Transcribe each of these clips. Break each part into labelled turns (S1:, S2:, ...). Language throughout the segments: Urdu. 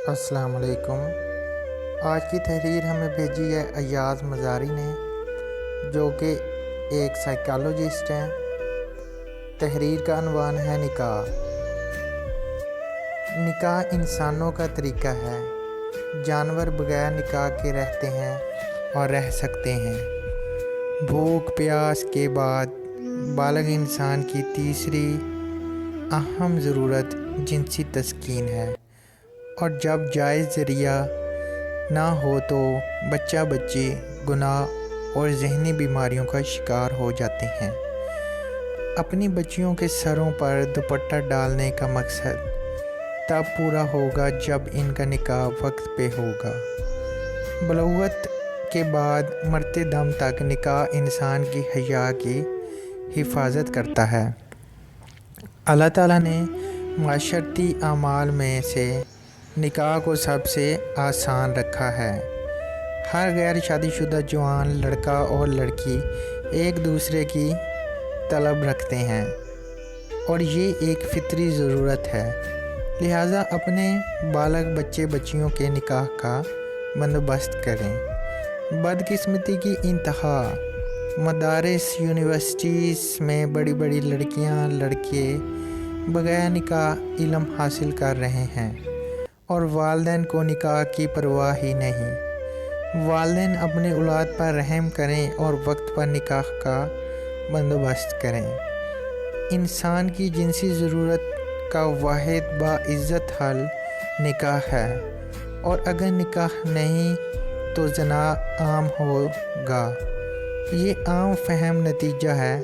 S1: السلام علیکم۔ آج کی تحریر ہمیں بھیجی ہے ایاز مزاری نے، جو کہ ایک سائیکالوجسٹ ہیں۔ تحریر کا عنوان ہے نکاح۔ نکاح انسانوں کا طریقہ ہے۔ جانور بغیر نکاح کے رہتے ہیں اور رہ سکتے ہیں۔ بھوک پیاس کے بعد بالغ انسان کی تیسری اہم ضرورت جنسی تسکین ہے، اور جب جائز ذریعہ نہ ہو تو بچہ بچی گناہ اور ذہنی بیماریوں کا شکار ہو جاتے ہیں۔ اپنی بچیوں کے سروں پر دوپٹہ ڈالنے کا مقصد تب پورا ہوگا جب ان کا نکاح وقت پہ ہوگا۔ بلوغت کے بعد مرتے دم تک نکاح انسان کی حیا کی حفاظت کرتا ہے۔ اللہ تعالیٰ نے معاشرتی اعمال میں سے نکاح کو سب سے آسان رکھا ہے۔ ہر غیر شادی شدہ جوان لڑکا اور لڑکی ایک دوسرے کی طلب رکھتے ہیں، اور یہ ایک فطری ضرورت ہے، لہٰذا اپنے بالغ بچے بچیوں کے نکاح کا بندوبست کریں۔ بدقسمتی کی انتہا، مدارس یونیورسٹیز میں بڑی بڑی لڑکیاں لڑکے بغیر نکاح علم حاصل کر رہے ہیں، اور والدین کو نکاح کی پرواہ ہی نہیں۔ والدین اپنے اولاد پر رحم کریں اور وقت پر نکاح کا بندوبست کریں۔ انسان کی جنسی ضرورت کا واحد باعزت حل نکاح ہے، اور اگر نکاح نہیں تو زنا عام ہوگا۔ یہ عام فہم نتیجہ ہے۔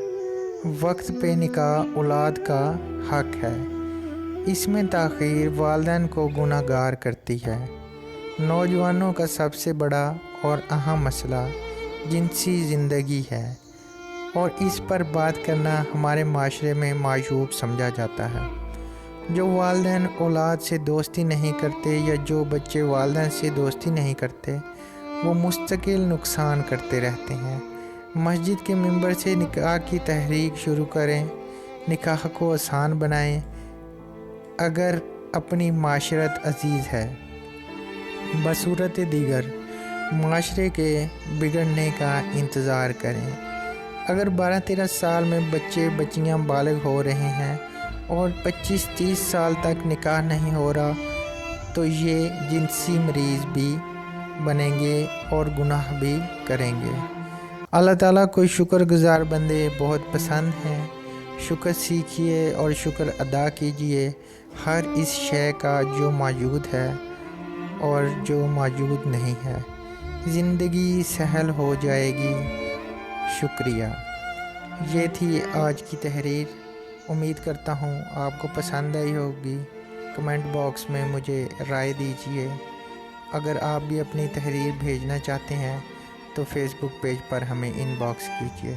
S1: وقت پہ نکاح اولاد کا حق ہے۔ اس میں تاخیر والدین کو گناہ گار کرتی ہے۔ نوجوانوں کا سب سے بڑا اور اہم مسئلہ جنسی زندگی ہے، اور اس پر بات کرنا ہمارے معاشرے میں معیوب سمجھا جاتا ہے۔ جو والدین اولاد سے دوستی نہیں کرتے یا جو بچے والدین سے دوستی نہیں کرتے، وہ مستقل نقصان کرتے رہتے ہیں۔ مسجد کے ممبر سے نکاح کی تحریک شروع کریں، نکاح کو آسان بنائیں۔ اگر اپنی معاشرت عزیز ہے، بصورت دیگر معاشرے کے بگڑنے کا انتظار کریں۔ اگر 12-13 سال میں بچے بچیاں بالغ ہو رہے ہیں اور 25-30 سال تک نکاح نہیں ہو رہا، تو یہ جنسی مریض بھی بنیں گے اور گناہ بھی کریں گے۔ اللہ تعالیٰ کو شکر گزار بندے بہت پسند ہیں۔ شکر سیکھیے اور شکر ادا کیجیے ہر اس شے کا جو موجود ہے اور جو موجود نہیں ہے۔ زندگی سہل ہو جائے گی۔ شکریہ۔ یہ تھی آج کی تحریر۔ امید کرتا ہوں آپ کو پسند آئی ہوگی۔ کمنٹ باکس میں مجھے رائے دیجیے۔ اگر آپ بھی اپنی تحریر بھیجنا چاہتے ہیں تو فیس بک پیج پر ہمیں ان باکس کیجیے۔